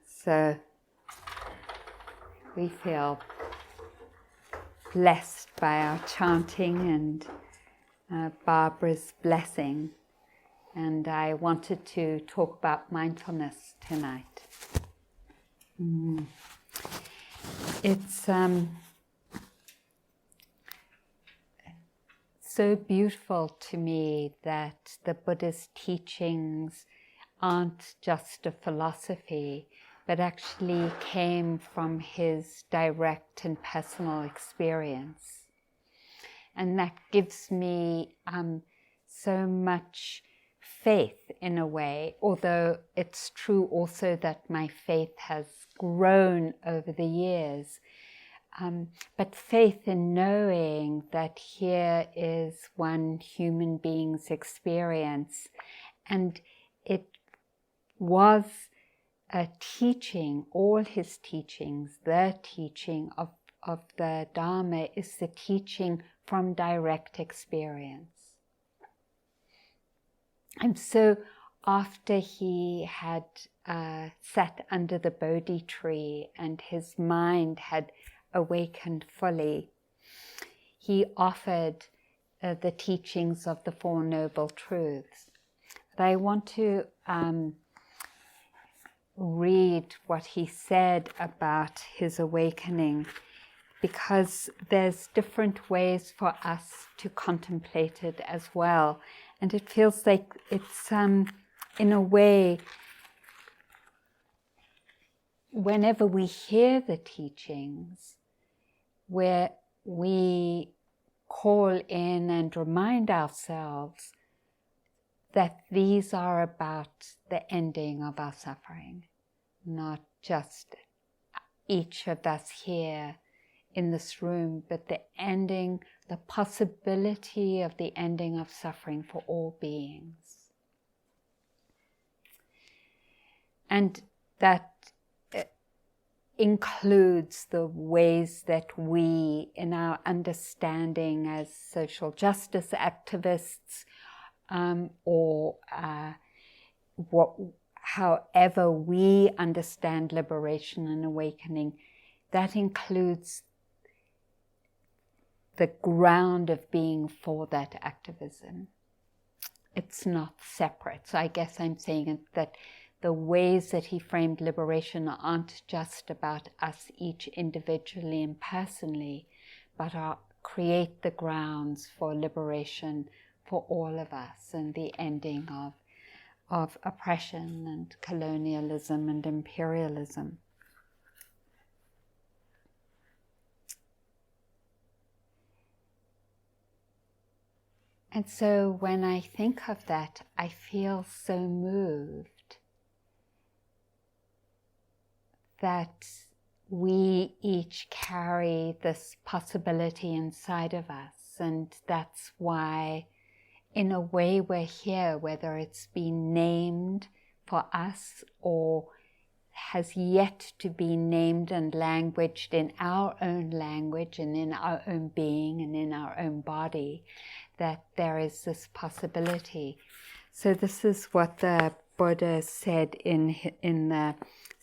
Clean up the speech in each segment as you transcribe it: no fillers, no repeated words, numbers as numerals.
So we feel blessed by our chanting and Barbara's blessing. And I wanted to talk about mindfulness tonight. It's so beautiful to me that the Buddha's teachings aren't just a philosophy, but actually came from his direct and personal experience. And that gives me so much faith in a way, although it's true also that my faith has grown over the years. But faith in knowing that here is one human being's experience, and it was a teaching, all his teachings, the teaching of the Dharma is the teaching from direct experience. And so after he had sat under the Bodhi tree and his mind had awakened fully, he offered the teachings of the Four Noble Truths. But I want to read what he said about his awakening, because there's different ways for us to contemplate it as well. And it feels like it's, in a way, whenever we hear the teachings, where we call in and remind ourselves that these are about the ending of our suffering, not just each of us here in this room, but the ending, the possibility of the ending of suffering for all beings. And that includes the ways that we, in our understanding as social justice activists, however we understand liberation and awakening, that includes the ground of being for that activism. It's not separate. So I guess I'm saying that the ways that he framed liberation aren't just about us each individually and personally, but create the grounds for liberation for all of us and the ending of oppression and colonialism and imperialism. And so when I think of that, I feel so moved that we each carry this possibility inside of us. And that's why, in a way, we're here, whether it's been named for us or has yet to be named and languaged in our own language and in our own being and in our own body, that there is this possibility. So this is what the Buddha said in the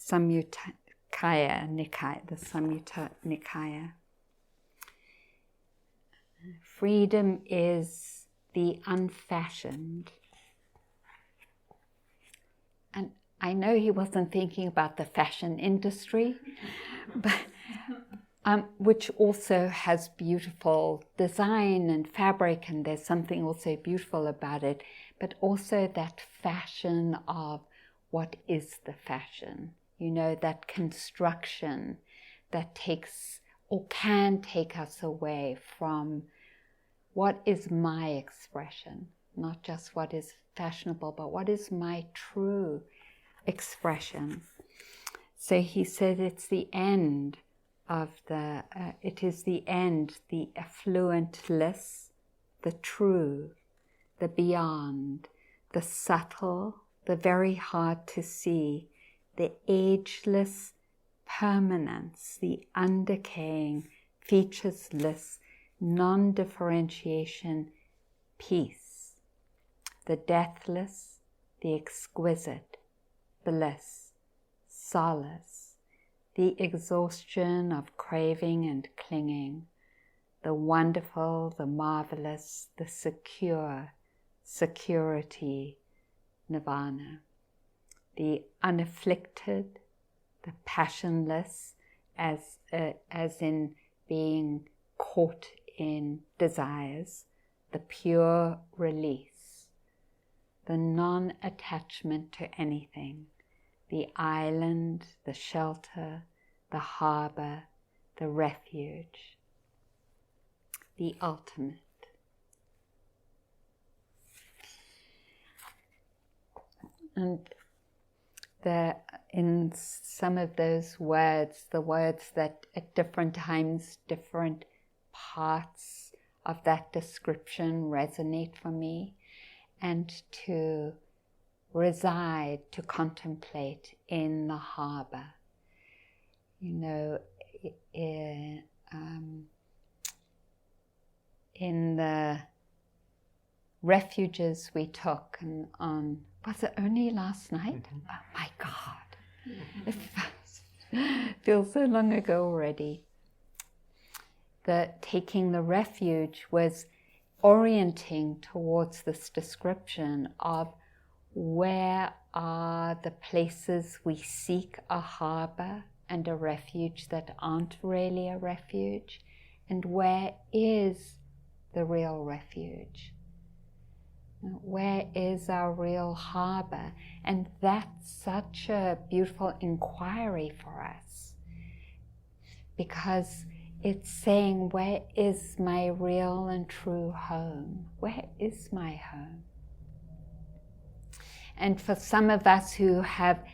Samyutta Nikaya, the Samyutta Nikaya. Freedom is the unfashioned. And I know he wasn't thinking about the fashion industry, but which also has beautiful design and fabric, and there's something also beautiful about it, but also that fashion of what is the fashion, that construction that takes or can take us away from what is my expression, not just what is fashionable, but what is my true expression. So he said it's the end of it is the end, the affluentless, the true, the beyond, the subtle, the very hard to see, the ageless permanence, the undecaying, featuresless, non-differentiation peace, the deathless, the exquisite bliss, solace, the exhaustion of craving and clinging, the wonderful, the marvelous, the secure, security, nirvana, the unafflicted, the passionless, as in being caught in desires, the pure release, the non-attachment to anything, the island, the shelter, the harbor, the refuge, the ultimate. And in some of those words, the words that at different times, different parts of that description resonate for me, and to reside, to contemplate in the harbor. You know, in the refuges we took on, was it only last night? Mm-hmm. Oh my God, it feels so long ago already. Taking the refuge was orienting towards this description of where are the places we seek a harbor and a refuge that aren't really a refuge, and where is the real refuge? Where is our real harbor? And that's such a beautiful inquiry for us, because it's saying, where is my real and true home? Where is my home? And for some of us who have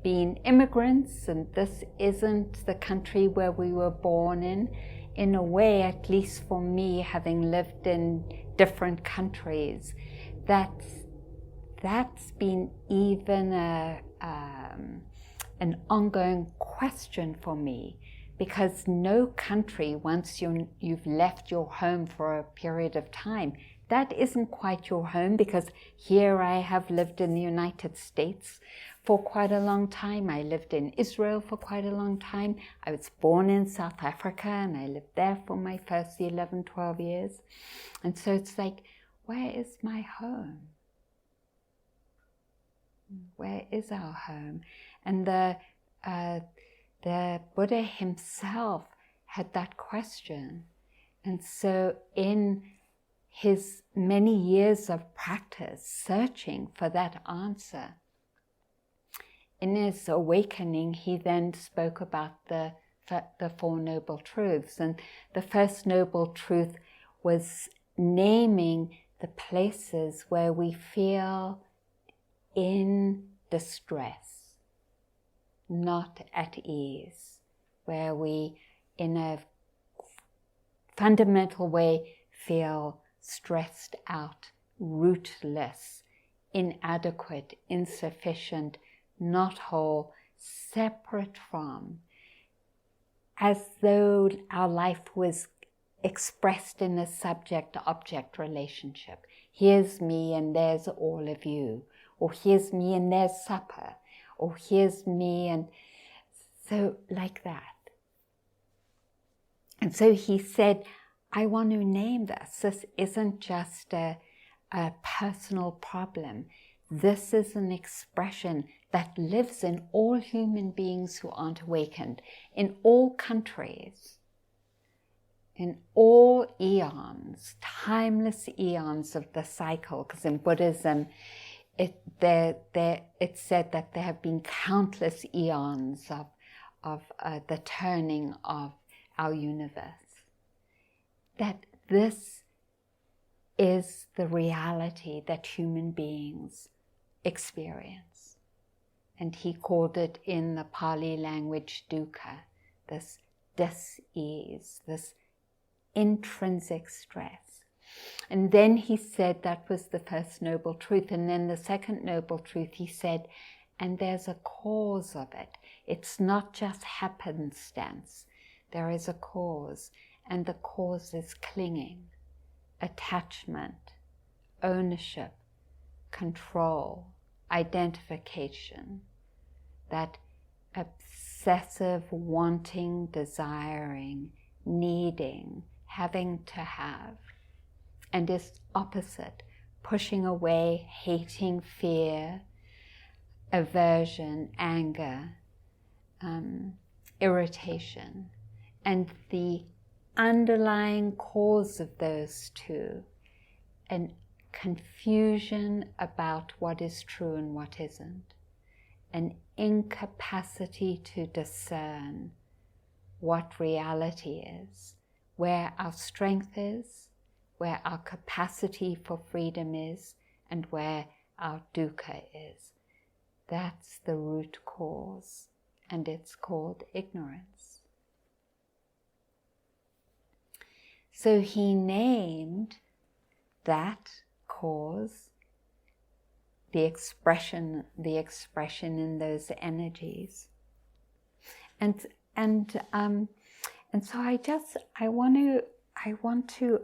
been immigrants, and this isn't the country where we were born in a way, at least for me, having lived in different countries, that's been even an ongoing question for me, because no country, once you've left your home for a period of time, that isn't quite your home, because here I have lived in the United States for quite a long time. I lived in Israel for quite a long time. I was born in South Africa and I lived there for my first 11, 12 years. And so it's like, where is my home? Where is our home? And the Buddha himself had that question. And so in his many years of practice, searching for that answer, in his awakening, he then spoke about the Four Noble Truths. And the first Noble Truth was naming the places where we feel in distress, not at ease, where we, in a fundamental way, feel stressed out, rootless, inadequate, insufficient, not whole, separate from, as though our life was expressed in a subject-object relationship. Here's me and there's all of you, or here's me and there's supper, or here's me, and so like that. And so he said, I want to name this. This isn't just a personal problem. This is an expression that lives in all human beings who aren't awakened, in all countries, in all eons, timeless eons of the cycle. Because in Buddhism, it's said that there have been countless eons of the turning of our universe. That this is the reality that human beings experience. And he called it in the Pali language dukkha, this dis-ease, this intrinsic stress. And then he said that was the first noble truth. And then the second noble truth, he said, and there's a cause of it. It's not just happenstance. There is a cause, and the cause is clinging, attachment, ownership, control, identification. that obsessive wanting, desiring, needing, having to have, and is opposite, pushing away, hating, fear, aversion, anger, irritation. And the underlying cause of those two, an confusion about what is true and what isn't, an incapacity to discern what reality is, where our strength is, where our capacity for freedom is, and where our dukkha is. That's the root cause, and it's called ignorance. So he named that cause, the expression in those energies, and so I want to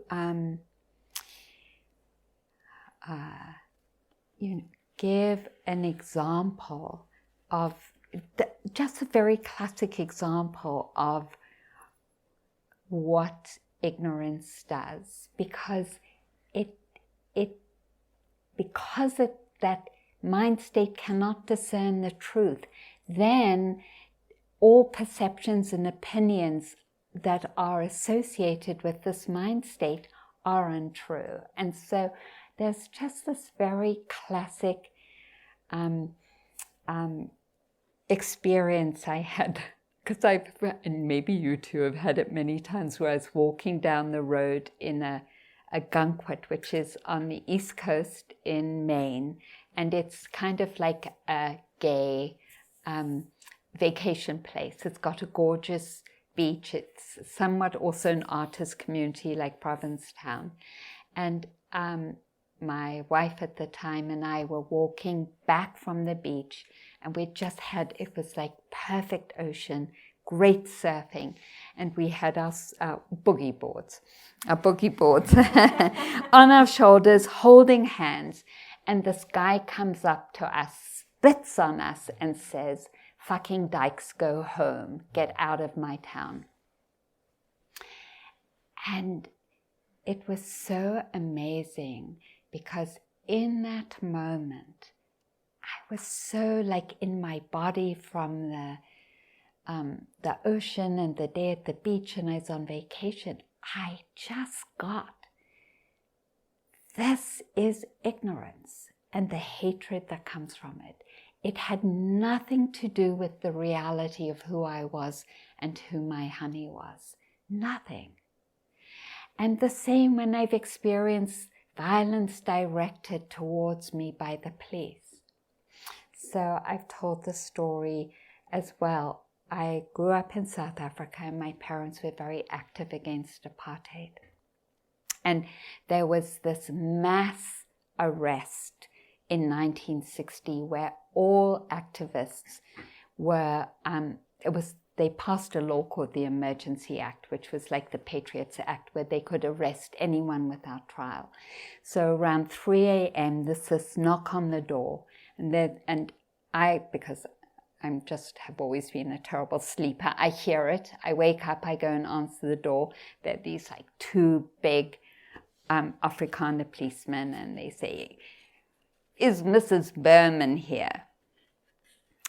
give an example of just a very classic example of what ignorance does, because that mind state cannot discern the truth, then all perceptions and opinions that are associated with this mind state are untrue. And so there's just this very classic experience I had, because and maybe you too have had it many times, where I was walking down the road in a gunkwit, which is on the East Coast in Maine, and it's kind of like a gay vacation place. It's got a gorgeous beach. It's somewhat also an artist community like Provincetown. And my wife at the time and I were walking back from the beach, and we just had, it was like perfect ocean, great surfing, and we had our boogie boards on our shoulders, holding hands, and this guy comes up to us, spits on us, and says, "Fucking dykes, go home, get out of my town." And it was so amazing, because in that moment, I was so like in my body from the ocean and the day at the beach, and I was on vacation. I just got, this is ignorance and the hatred that comes from it. It had nothing to do with the reality of who I was and who my honey was. Nothing. And the same when I've experienced violence directed towards me by the police. So I've told the story as well. I grew up in South Africa, and my parents were very active against apartheid. And there was this mass arrest in 1960 where all activists were, they passed a law called the Emergency Act, which was like the Patriots Act, where they could arrest anyone without trial. So around 3 a.m., there's this knock on the door, and I, because have always been a terrible sleeper, I hear it, I wake up, I go and answer the door. There are these like two big Afrikaner policemen, and they say, "Is Mrs. Berman here?"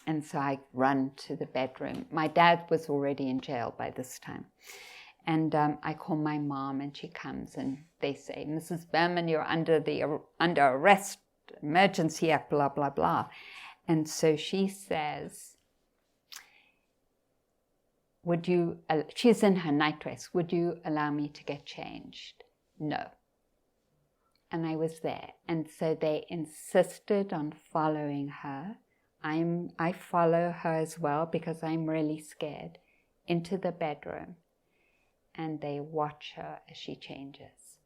And so I run to the bedroom. My dad was already in jail by this time. And I call my mom, and she comes, and they say, "Mrs. Berman, you're under arrest, Emergency Act, blah, blah, blah." And so she says, she's in her nightdress, "Would you allow me to get changed?" No. And I was there. And so they insisted on following her. I follow her as well, because I'm really scared, into the bedroom. And they watch her as she changes.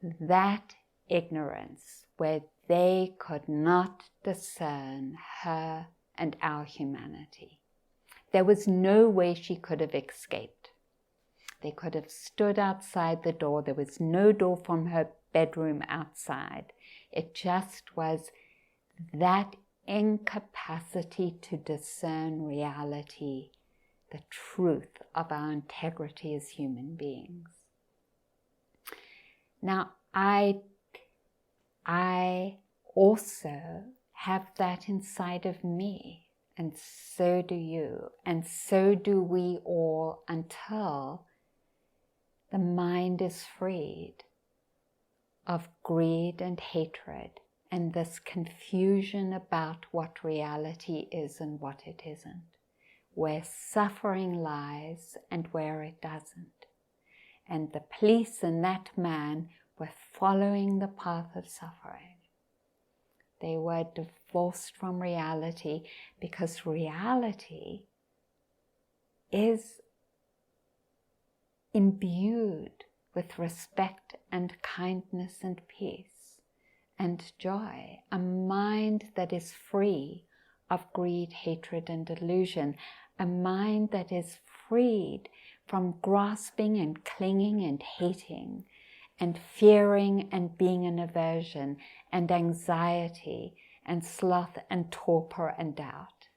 That ignorance, where they could not discern her and our humanity. There was no way she could have escaped. They could have stood outside the door. There was no door from her bedroom outside. It just was that incapacity to discern reality, the truth of our integrity as human beings. Now, I also have that inside of me, and so do you, and so do we all, until the mind is freed of greed and hatred and this confusion about what reality is and what it isn't, where suffering lies and where it doesn't. And the police and that man were following the path of suffering. They were divorced from reality, because reality is imbued with respect and kindness and peace and joy. A mind that is free of greed, hatred, and delusion. A mind that is freed from grasping and clinging and hating and fearing and being in aversion and anxiety and sloth and torpor and doubt.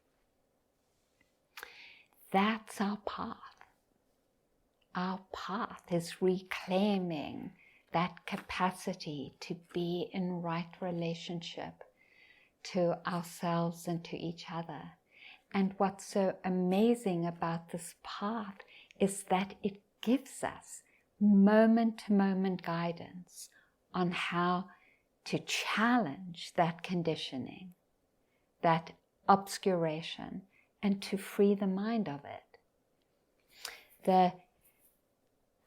That's our path. Our path is reclaiming that capacity to be in right relationship to ourselves and to each other. And what's so amazing about this path is that it gives us moment-to-moment guidance on how to challenge that conditioning, that obscuration, and to free the mind of it.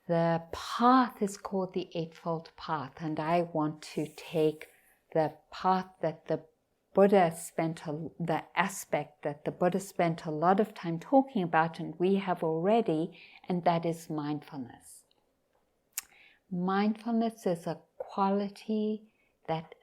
The path is called the Eightfold Path, and I want to take the path that the aspect that the Buddha spent a lot of time talking about, and we have already, and that is mindfulness. Mindfulness is a quality that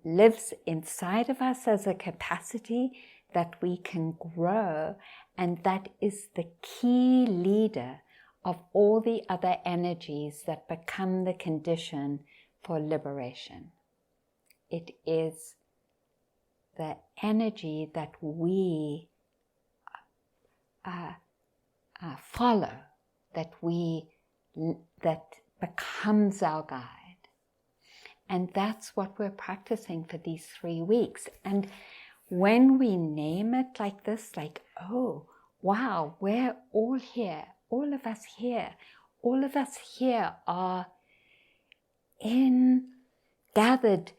lives inside of us as a capacity that we can grow, and that is the key leader of all the other energies that become the condition for liberation. It is the energy that we follow, that becomes our guide. And that's what we're practicing for these 3 weeks. And when we name it like this, like, oh, wow, we're all here, all of us here are gathered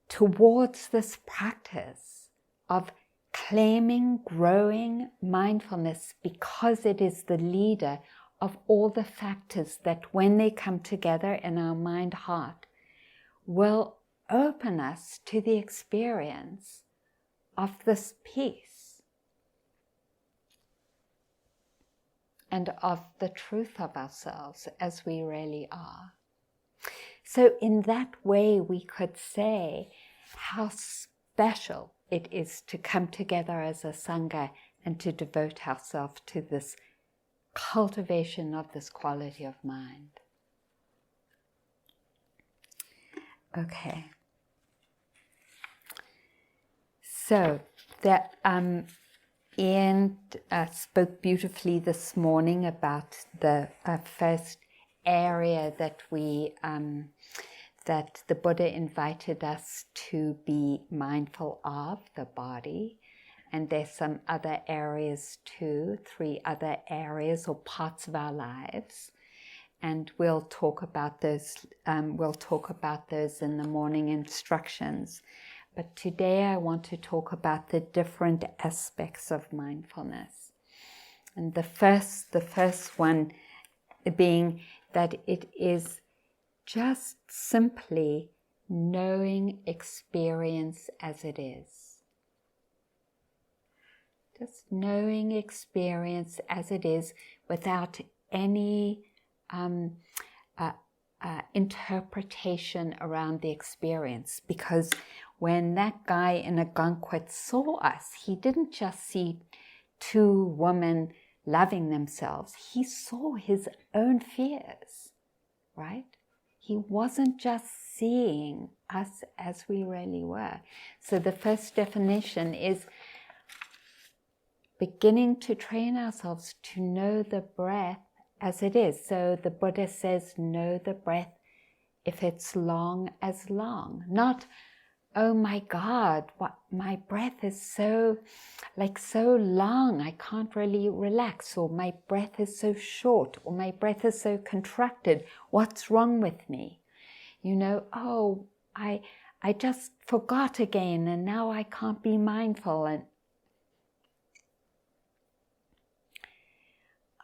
towards this practice of claiming, growing mindfulness, because it is the leader of all the factors that, when they come together in our mind-heart, will open us to the experience of this peace and of the truth of ourselves as we really are. So in that way, we could say how special it is to come together as a Sangha and to devote ourselves to this cultivation of this quality of mind. Okay. So that Ian spoke beautifully this morning about the first area that that the Buddha invited us to be mindful of, the body. And there's some other areas too, 3 other areas or parts of our lives. And we'll talk about those. In the morning instructions. But today I want to talk about the different aspects of mindfulness. And the first one being that it is just simply knowing experience as it is. Just knowing experience as it is without any interpretation around the experience. Because when that guy in a gunkwit saw us, he didn't just see 2 women loving themselves. He saw his own fears, right? He wasn't just seeing us as we really were. So the first definition is beginning to train ourselves to know the breath as it is. So the Buddha says, know the breath if it's long as long. Not, oh my God, what, my breath is so long, I can't really relax, or my breath is so short, or my breath is so contracted, what's wrong with me? Oh, I just forgot again, and now I can't be mindful, and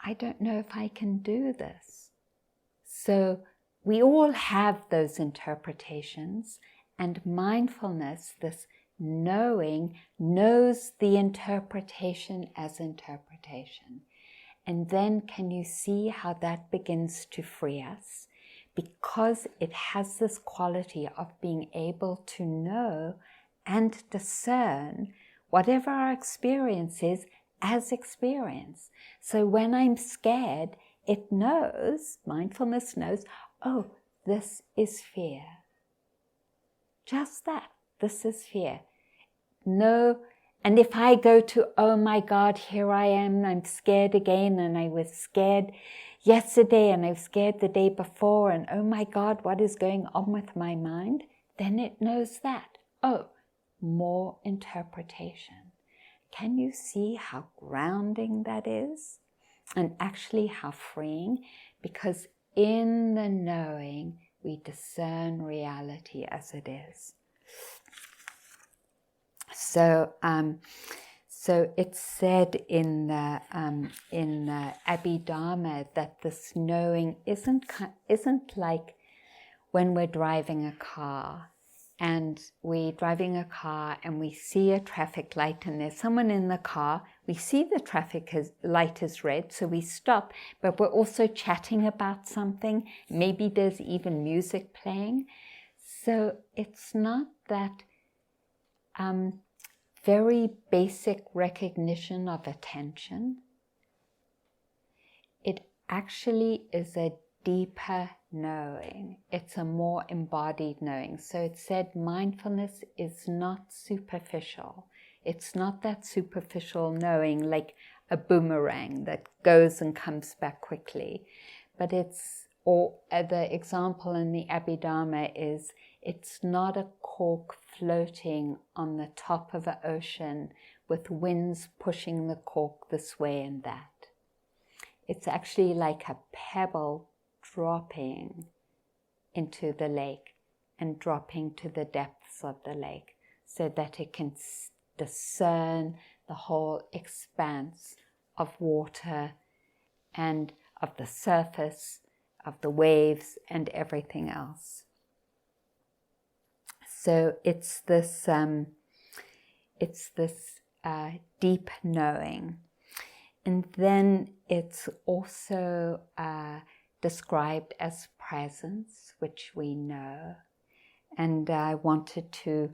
I don't know if I can do this. So we all have those interpretations, and mindfulness, this knowing, knows the interpretation as interpretation. And then can you see how that begins to free us? Because it has this quality of being able to know and discern whatever our experience is as experience. So when I'm scared, it knows, mindfulness knows, oh, this is fear. Just that, this is fear. No, and if I go to, oh my God, here I am, I'm scared again, and I was scared yesterday, and I was scared the day before, and oh my God, what is going on with my mind? Then it knows that. Oh, more interpretation. Can you see how grounding that is? And actually how freeing? Because in the knowing, we discern reality as it is. So it's said in the Abhidharma that this knowing isn't like when we're driving a car. And we're driving a car and we see a traffic light and there's someone in the car. We see the traffic light is red, so we stop, but we're also chatting about something. Maybe there's even music playing. So it's not that very basic recognition of attention. It actually is a deeper knowing. It's a more embodied knowing. So it said mindfulness is not superficial. It's not that superficial knowing like a boomerang that goes and comes back quickly. But the example in the Abhidharma is it's not a cork floating on the top of an ocean with winds pushing the cork this way and that. It's actually like a pebble dropping into the lake and dropping to the depths of the lake so that it can discern the whole expanse of water and of the surface, of the waves and everything else. So it's this deep knowing. And then it's also described as presence, which we know. And I wanted to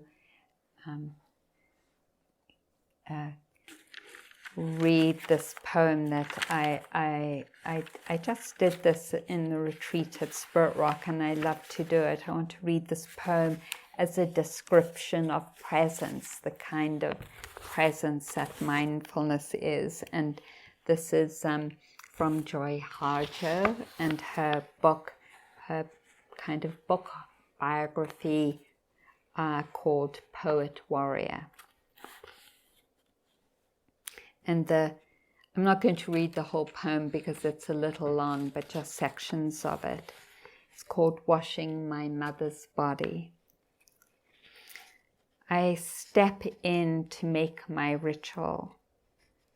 read this poem that I just did this in the retreat at Spirit Rock, and I love to do it. I want to read this poem as a description of presence, the kind of presence that mindfulness is. And this is from Joy Harjo and her kind of book biography called Poet Warrior. And I'm not going to read the whole poem because it's a little long, but just sections of it. It's called Washing My Mother's Body. I step in to make my ritual,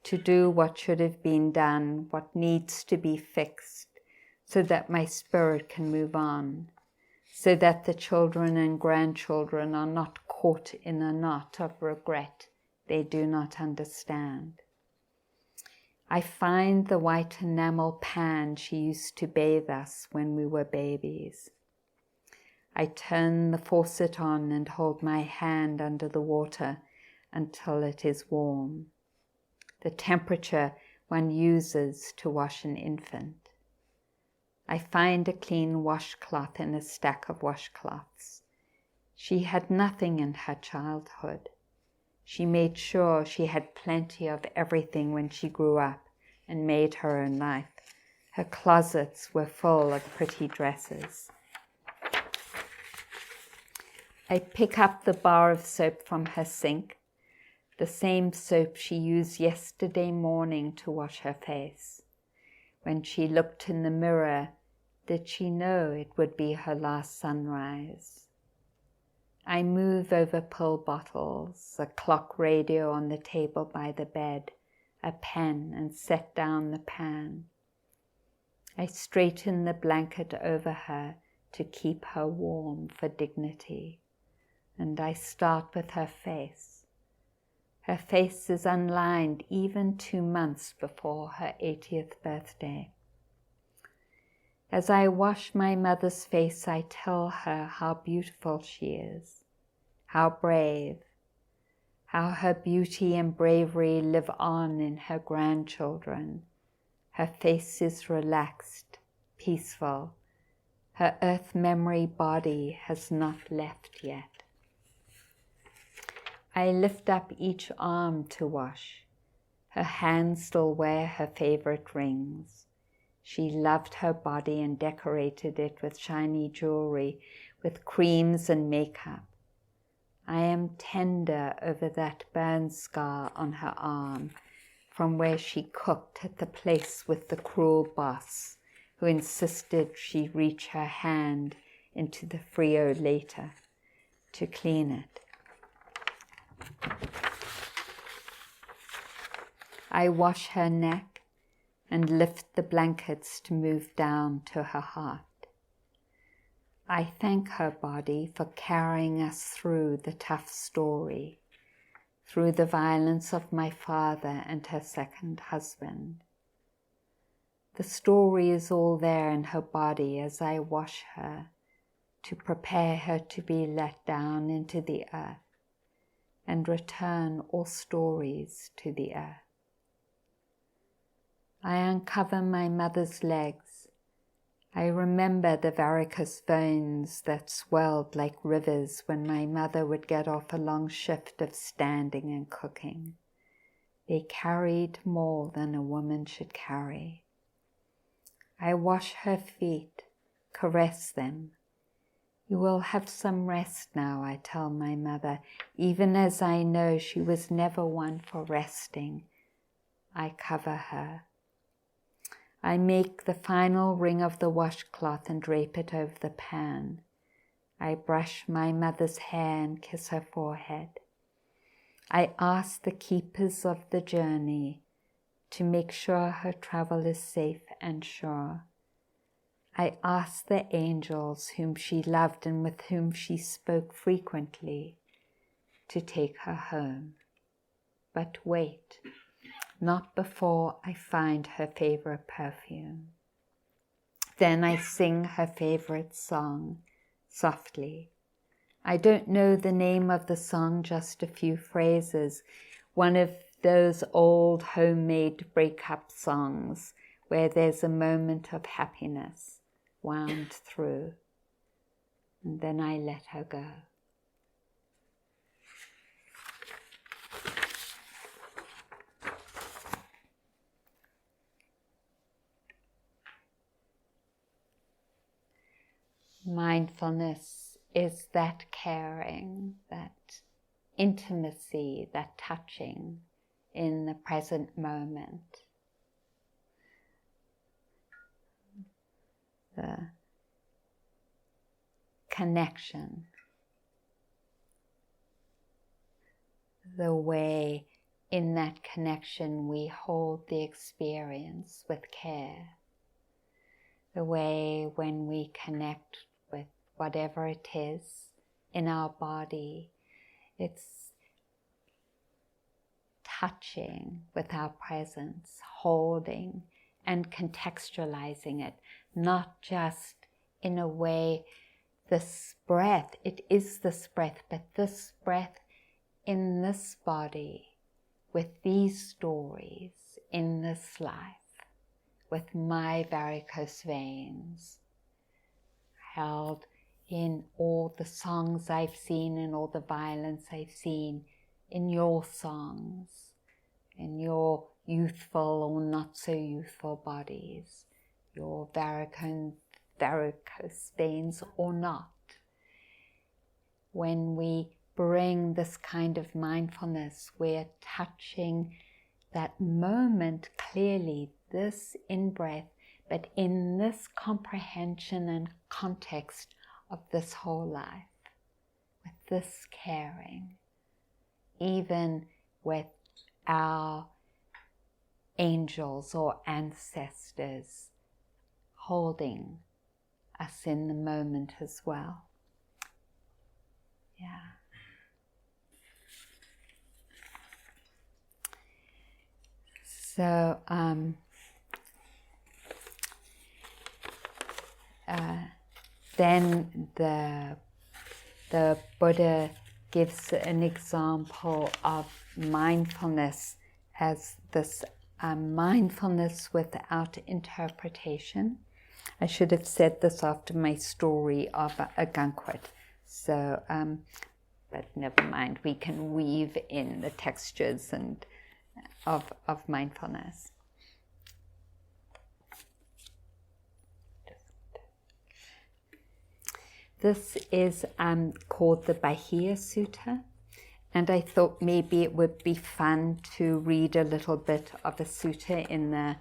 to do what should have been done, what needs to be fixed, so that my spirit can move on, so that the children and grandchildren are not caught in a knot of regret they do not understand. I find the white enamel pan she used to bathe us when we were babies. I turn the faucet on and hold my hand under the water until it is warm, the temperature one uses to wash an infant. I find a clean washcloth in a stack of washcloths. She had nothing in her childhood. She made sure she had plenty of everything when she grew up and made her own life. Her closets were full of pretty dresses. I pick up the bar of soap from her sink, the same soap she used yesterday morning to wash her face. When she looked in the mirror, did she know it would be her last sunrise? I move over pill bottles, a clock radio on the table by the bed, a pen, and set down the pan. I straighten the blanket over her to keep her warm for dignity, and I start with her face. Her face is unlined even 2 months before her 80th birthday. As I wash my mother's face, I tell her how beautiful she is, how brave, how her beauty and bravery live on in her grandchildren. Her face is relaxed, peaceful. Her earth memory body has not left yet. I lift up each arm to wash. Her hands still wear her favorite rings. She loved her body and decorated it with shiny jewelry, with creams and makeup. I am tender over that burn scar on her arm from where she cooked at the place with the cruel boss who insisted she reach her hand into the Frio later to clean it. I wash her neck and lift the blankets to move down to her heart. I thank her body for carrying us through the tough story, through the violence of my father and her second husband. The story is all there in her body as I wash her to prepare her to be let down into the earth and return all stories to the earth. I uncover my mother's legs. I remember the varicose veins that swelled like rivers when my mother would get off a long shift of standing and cooking. They carried more than a woman should carry. I wash her feet, caress them. You will have some rest now, I tell my mother, even as I know she was never one for resting. I cover her. I make the final ring of the washcloth and drape it over the pan. I brush my mother's hair and kiss her forehead. I ask the keepers of the journey to make sure her travel is safe and sure. I ask the angels whom she loved and with whom she spoke frequently to take her home. But wait. Not before I find her favorite perfume. Then I sing her favorite song, softly. I don't know the name of the song, just a few phrases. One of those old homemade breakup songs where there's a moment of happiness wound through. And then I let her go. Mindfulness is that caring, that intimacy, that touching in the present moment. The connection, the way in that connection we hold the experience with care, the way when we connect with whatever it is in our body, it's touching with our presence, holding and contextualizing it, not just in a way, this breath, it is this breath, but this breath in this body, with these stories, in this life, with my varicose veins, held in all the songs I've seen and all the violence I've seen in your songs, in your youthful or not so youthful bodies, your varicose veins or not. When we bring this kind of mindfulness, we're touching that moment clearly, this in-breath, but in this comprehension and context of this whole life, with this caring, even with our angels or ancestors holding us in the moment as well. Yeah. So then the Buddha gives an example of mindfulness as this mindfulness without interpretation. I should have said this after my story of a gunkwit. So, but never mind, we can weave in the textures and of mindfulness. This is called the Bahia Sutta, and I thought maybe it would be fun to read a little bit of a sutta in the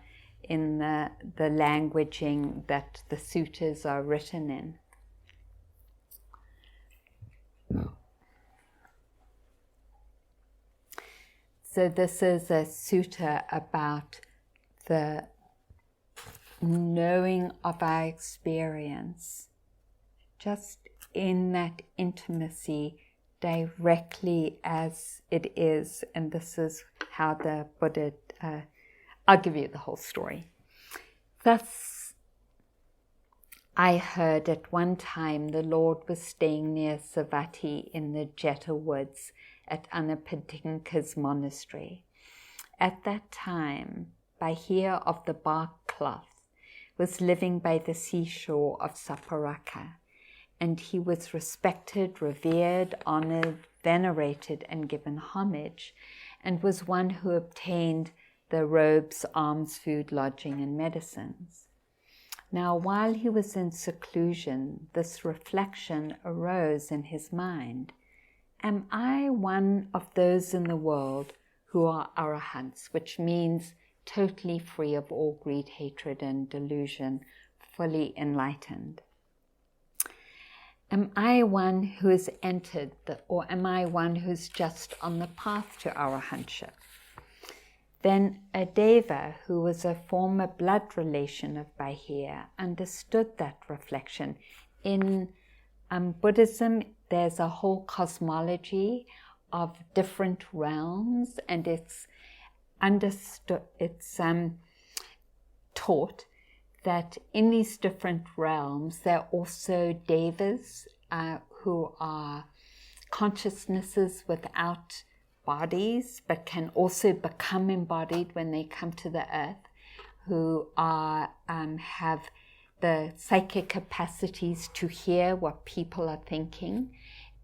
languaging that the suttas are written in. So this is a sutta about the knowing of our experience, just in that intimacy, directly as it is. And this is how the Buddha, I'll give you the whole story. Thus, I heard at one time the Lord was staying near Savatthi in the Jeta woods at Anapadinka's monastery. At that time, Bahia of the bark cloth was living by the seashore of Saparaka, and he was respected, revered, honored, venerated, and given homage, and was one who obtained the robes, alms, food, lodging, and medicines. Now, while he was in seclusion, this reflection arose in his mind: am I one of those in the world who are arahants, which means totally free of all greed, hatred, and delusion, fully enlightened? Am I one who has entered, or am I one who's just on the path to arahantship? Then a Deva, who was a former blood relation of Bahia, understood that reflection. In Buddhism, there's a whole cosmology of different realms, and it's understood, it's taught that in these different realms, there are also devas who are consciousnesses without bodies, but can also become embodied when they come to the earth, who are have the psychic capacities to hear what people are thinking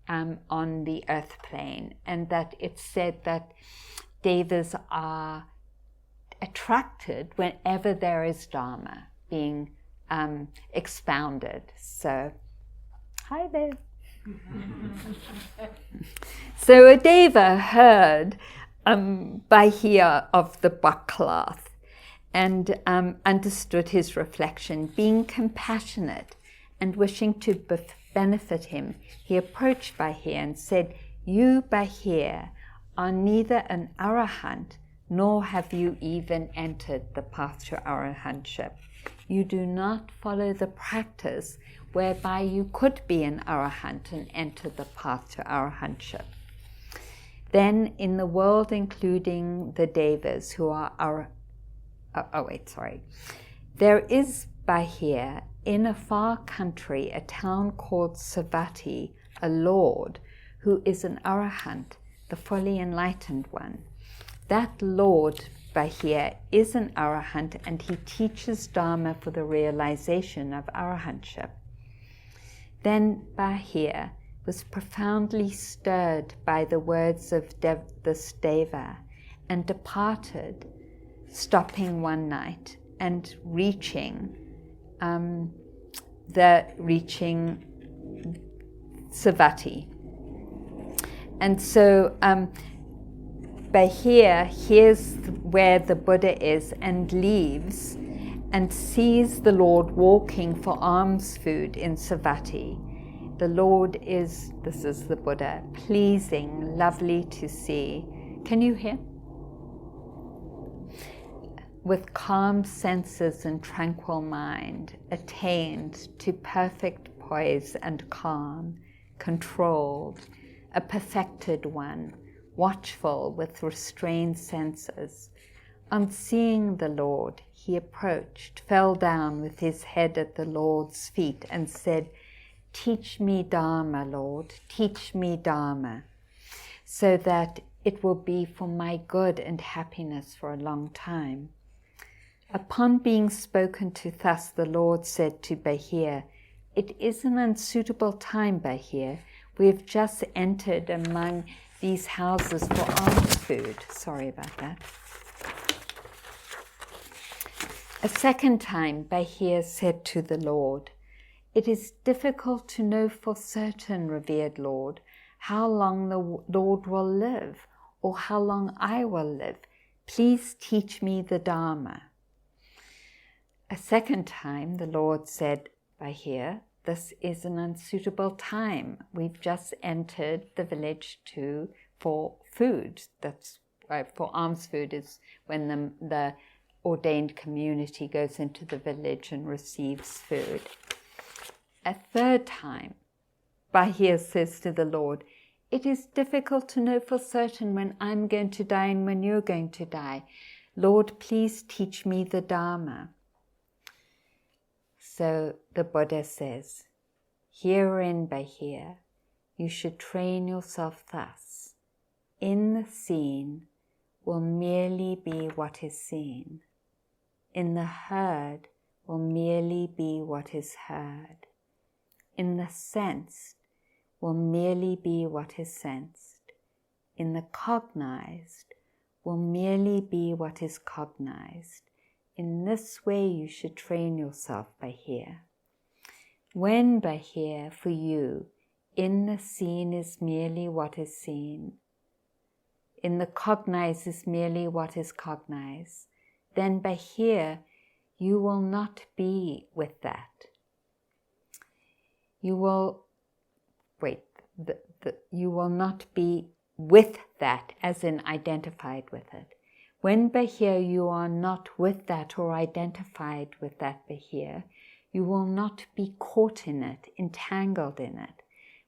on the earth plane, and that it's said that devas are attracted whenever there is Dharma being expounded. So, hi there. So a Deva heard Bahia of the buckcloth and understood his reflection. Being compassionate and wishing to benefit him, he approached Bahia and said, "You, Bahia, are neither an arahant nor have you even entered the path to arahantship. You do not follow the practice whereby you could be an arahant and enter the path to arahantship. Then in the world, including the devas who are there is Bahia in a far country, a town called Savatthi, a lord who is an arahant, the fully enlightened one. That lord, Bahia, is an arahant, and he teaches Dharma for the realization of arahantship. Then Bahir was profoundly stirred by the words of this Deva and departed, stopping one night and reaching Savatthi. And so Bahir hears where the Buddha is and leaves and sees the Lord walking for alms food in Savatthi. The Lord is, this is the Buddha, pleasing, lovely to see. Can you hear? With calm senses and tranquil mind, attained to perfect poise and calm, controlled, a perfected one, watchful with restrained senses. On seeing the Lord, he approached, fell down with his head at the Lord's feet and said, "Teach me Dharma, Lord, teach me Dharma, so that it will be for my good and happiness for a long time." Upon being spoken to thus, the Lord said to Bahir, "It is an unsuitable time, Bahir. We have just entered among these houses for alms food." Sorry about that. A second time, Bahir said to the Lord, "It is difficult to know for certain, revered Lord, how long the Lord will live, or how long I will live. Please teach me the Dharma." A second time, the Lord said, "Bahir, this is an unsuitable time. We've just entered the village for food." That's for alms food is when the ordained community goes into the village and receives food. A third time, Bahir says to the Lord, "It is difficult to know for certain when I'm going to die and when you're going to die. Lord, please teach me the Dharma." So the Buddha says, "Herein, Bahir, you should train yourself thus. In the seen will merely be what is seen. In the heard will merely be what is heard. In the sensed will merely be what is sensed. In the cognized will merely be what is cognized. In this way you should train yourself, Bahir. When, Bahir, for you, in the seen is merely what is seen, in the cognized is merely what is cognized, then, Bahir, you will not be with that. You will not be with that, as in identified with it. When, Bahir, you are not with that or identified with that, Bahir, you will not be caught in it, entangled in it.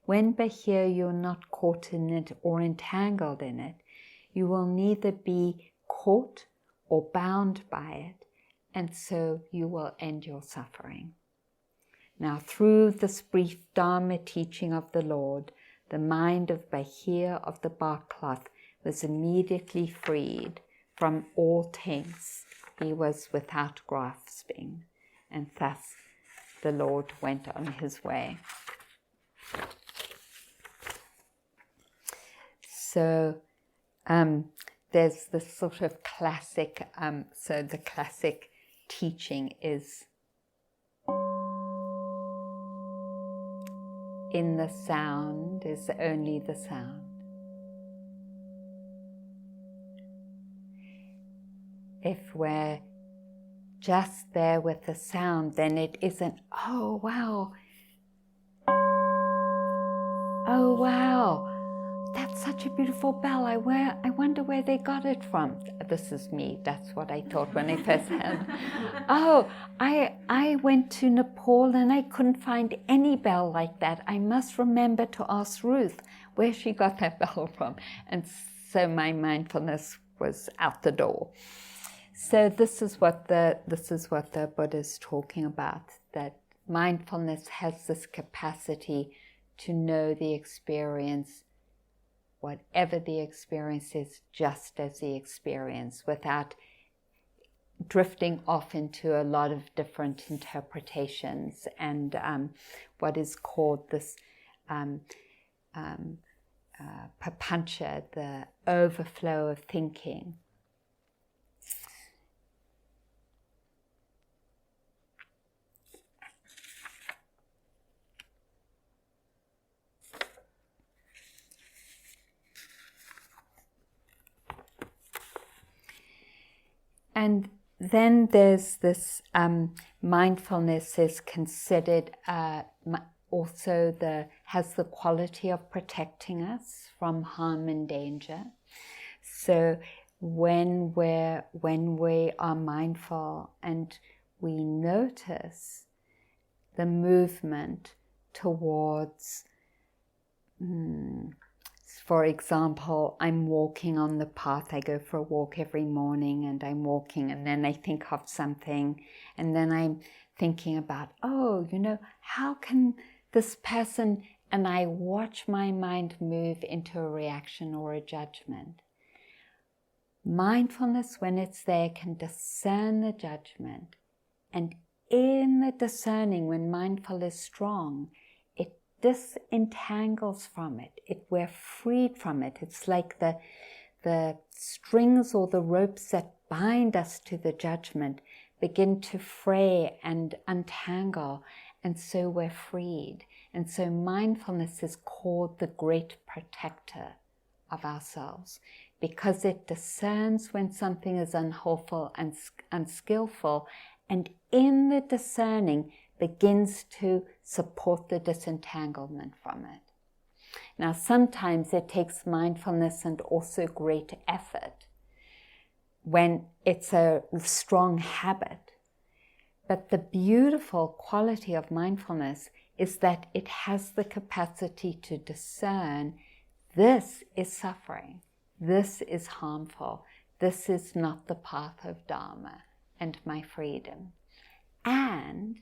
When, Bahir, you are not caught in it or entangled in it, you will neither be caught or bound by it, and so you will end your suffering. Now, through this brief Dharma teaching of the Lord, the mind of Bahir of the bark cloth was immediately freed from all taints. He was without grasping, and thus the Lord went on his way. So there's this sort of classic, so the classic teaching is in the sound is only the sound. If we're just there with the sound, then it isn't, oh wow, that's such a beautiful bell. I wonder where they got it from. This is me. That's what I thought when I first heard. Oh, I went to Nepal and I couldn't find any bell like that. I must remember to ask Ruth where she got that bell from. And so my mindfulness was out the door. So this is what the Buddha is talking about, that mindfulness has this capacity to know the experience, whatever the experience is, just as the experience, without drifting off into a lot of different interpretations and what is called this papancha, the overflow of thinking. And then there's this mindfulness is considered also has the quality of protecting us from harm and danger. So when we are mindful and we notice the movement towards, for example, I'm walking on the path. I go for a walk every morning and I'm walking, and then I think of something, and then I'm thinking about, how can this person, and I watch my mind move into a reaction or a judgment. Mindfulness, when it's there, can discern the judgment, and in the discerning, when mindful is strong, it disentangles from it. We're freed from it. It's like the strings or the ropes that bind us to the judgment begin to fray and untangle, and so we're freed. And so mindfulness is called the great protector of ourselves, because it discerns when something is unhelpful and unskillful, and in the discerning begins to support the disentanglement from it. Now, sometimes it takes mindfulness and also great effort when it's a strong habit. But the beautiful quality of mindfulness is that it has the capacity to discern, this is suffering, this is harmful, this is not the path of Dharma and my freedom, and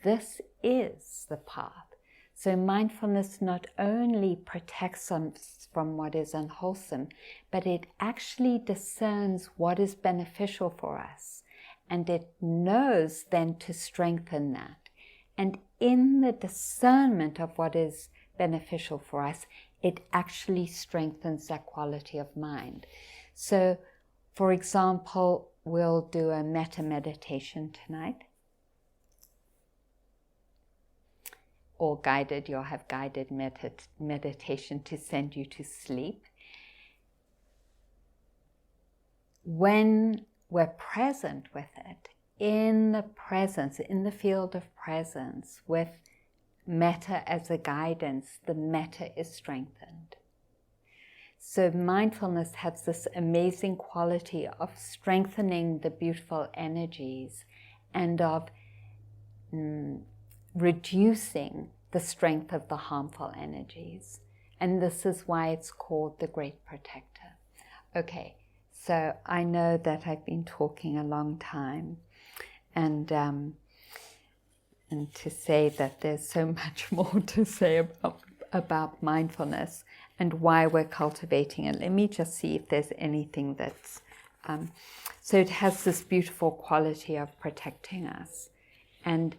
this is the path. So mindfulness not only protects us from what is unwholesome, but it actually discerns what is beneficial for us, and it knows then to strengthen that. And in the discernment of what is beneficial for us, it actually strengthens that quality of mind. So, for example, we'll do a metta meditation tonight. Or guided, you'll have guided meditation to send you to sleep. When we're present with it, in the presence, in the field of presence, with metta as a guidance, the metta is strengthened. So mindfulness has this amazing quality of strengthening the beautiful energies and of reducing the strength of the harmful energies. And this is why it's called the great protector. Okay, so I know that I've been talking a long time, and to say that there's so much more to say about mindfulness and why we're cultivating it. Let me just see if there's anything that's... so it has this beautiful quality of protecting us. And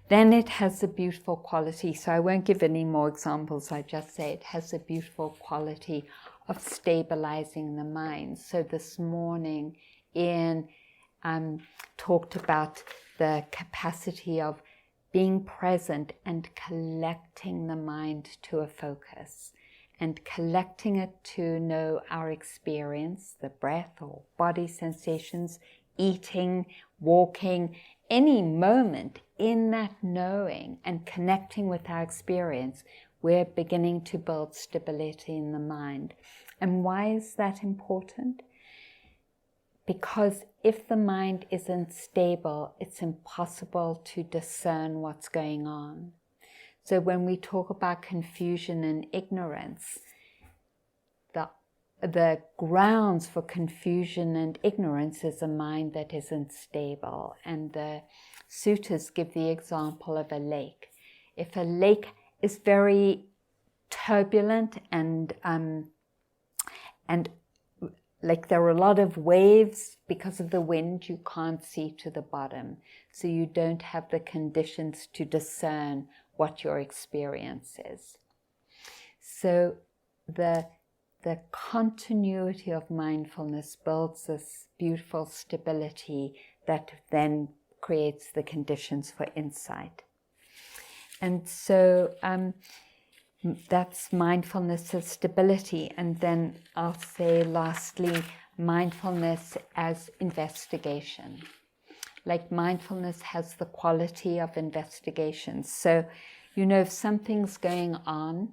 then it has a beautiful quality, so I won't give any more examples, I just say it has a beautiful quality of stabilizing the mind. So this morning Ian talked about the capacity of being present and collecting the mind to a focus, and collecting it to know our experience, the breath or body sensations, eating, walking, any moment. In that knowing and connecting with our experience, we're beginning to build stability in the mind. And why is that important? Because if the mind isn't stable, it's impossible to discern what's going on. So when we talk about confusion and ignorance, the grounds for confusion and ignorance is a mind that isn't stable. And the suttas give the example of a lake. If a lake is very turbulent and like there are a lot of waves because of the wind, you can't see to the bottom. So you don't have the conditions to discern what your experience is. So the continuity of mindfulness builds this beautiful stability that then creates the conditions for insight. And so that's mindfulness as stability. And then I'll say lastly, mindfulness as investigation. Like mindfulness has the quality of investigation. So, if something's going on,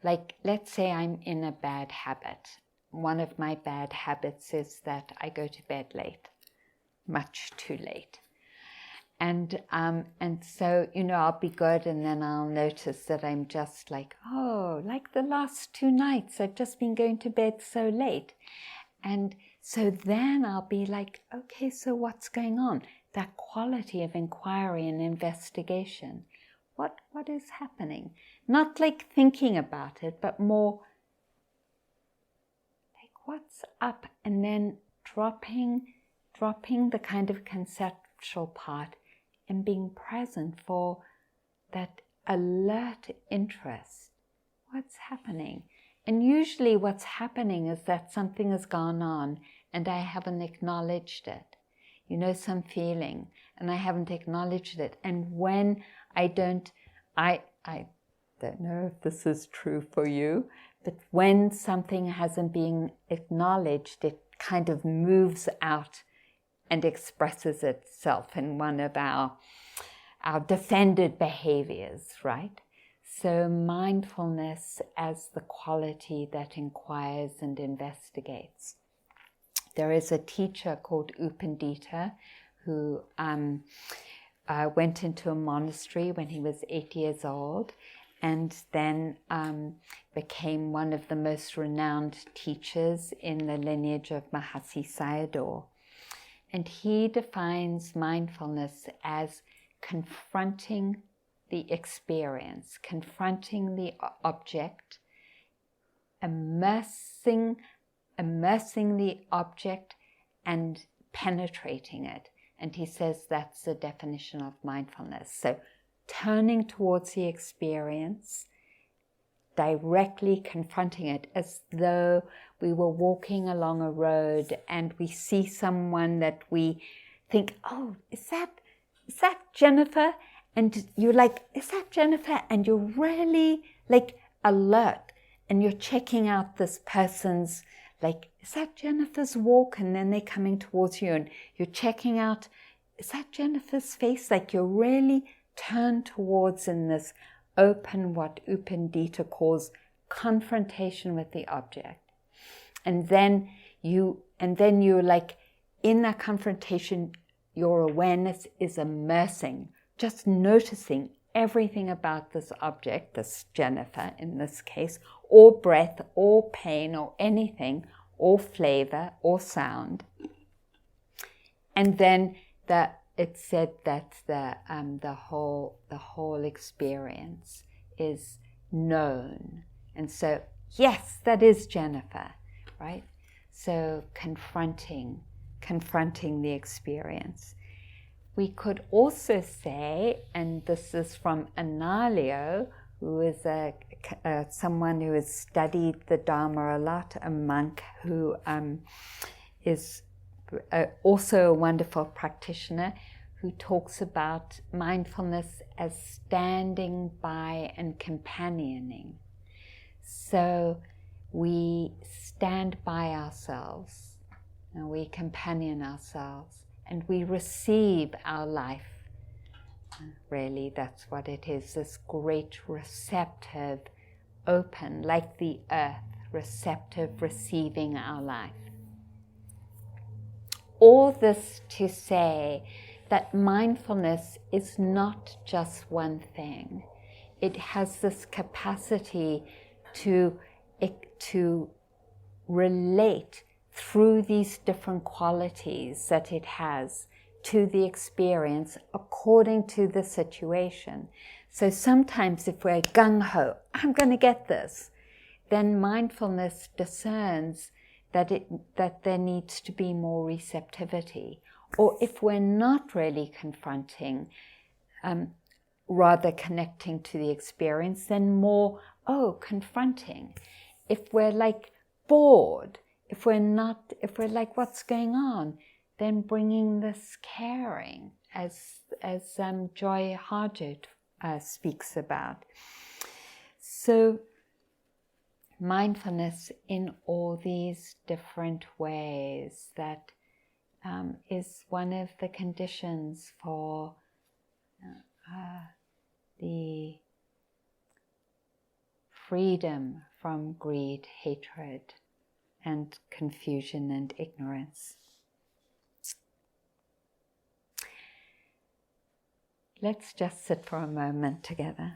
like let's say I'm in a bad habit. One of my bad habits is that I go to bed late, much too late. And so, I'll be good, and then I'll notice that I'm just like the last 2 nights, I've just been going to bed so late. And so then I'll be like, okay, so what's going on? That quality of inquiry and investigation. What is happening? Not like thinking about it, but more like what's up? And then dropping the kind of conceptual part and being present for that alert interest. What's happening? And usually what's happening is that something has gone on and I haven't acknowledged it. Some feeling and I haven't acknowledged it. And when I don't know if this is true for you, but when something hasn't been acknowledged, it kind of moves out and expresses itself in one of our defended behaviors, right? So mindfulness as the quality that inquires and investigates. There is a teacher called Upandita who went into a monastery when he was 8 years old, and then became one of the most renowned teachers in the lineage of Mahasi Sayadaw. And he defines mindfulness as confronting the experience, confronting the object, immersing the object and penetrating it. And he says that's the definition of mindfulness. So turning towards the experience, directly confronting it, as though we were walking along a road and we see someone that we think, oh, is that Jennifer? And you're like, is that Jennifer? And you're really like alert and you're checking out this person's, like, is that Jennifer's walk? And then they're coming towards you and you're checking out, is that Jennifer's face? Like you're really turned towards in this open, what Upandita calls confrontation with the object. And then you're like, in that confrontation, your awareness is immersing, just noticing everything about this object, this Jennifer in this case, or breath, or pain, or anything, or flavor, or sound. And then it said that the whole experience is known. And so, yes, that is Jennifer, right? So confronting the experience. We could also say, and this is from Analio, who is someone who has studied the Dharma a lot, a monk who is also a wonderful practitioner, who talks about mindfulness as standing by and companioning. So we stand by ourselves, and we companion ourselves, and we receive our life. Really, that's what it is, this great receptive, open, like the earth, receptive, receiving our life. All this to say that mindfulness is not just one thing. It has this capacity to relate through these different qualities that it has to the experience according to the situation. So sometimes if we're gung-ho, I'm going to get this, then mindfulness discerns that there needs to be more receptivity. Or if we're not really confronting, rather connecting to the experience, then more, confronting. If we're like bored, if we're like, what's going on, then bringing this caring, as Joy Harjit speaks about. So mindfulness in all these different ways, that is one of the conditions for the freedom from greed, hatred, and confusion and ignorance. Let's just sit for a moment together.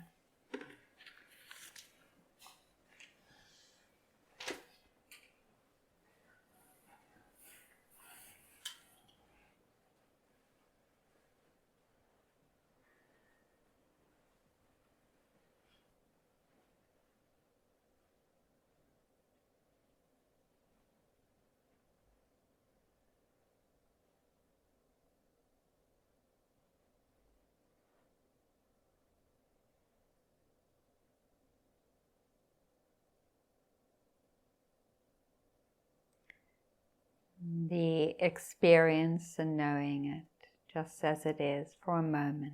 The experience and knowing it just as it is for a moment.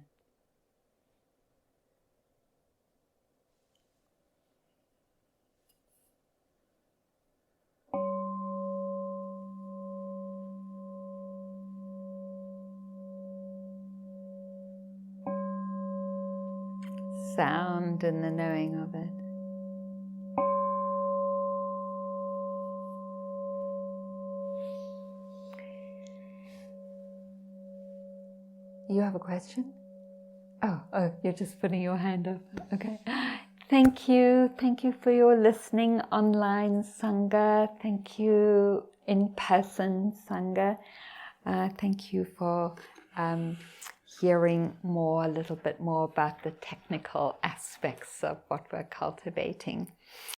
Sound and the knowing of it. You have a question? Oh, you're just putting your hand up. Okay. Thank you for your listening online, Sangha. Thank you in person, Sangha. Thank you for hearing a little bit more about the technical aspects of what we're cultivating.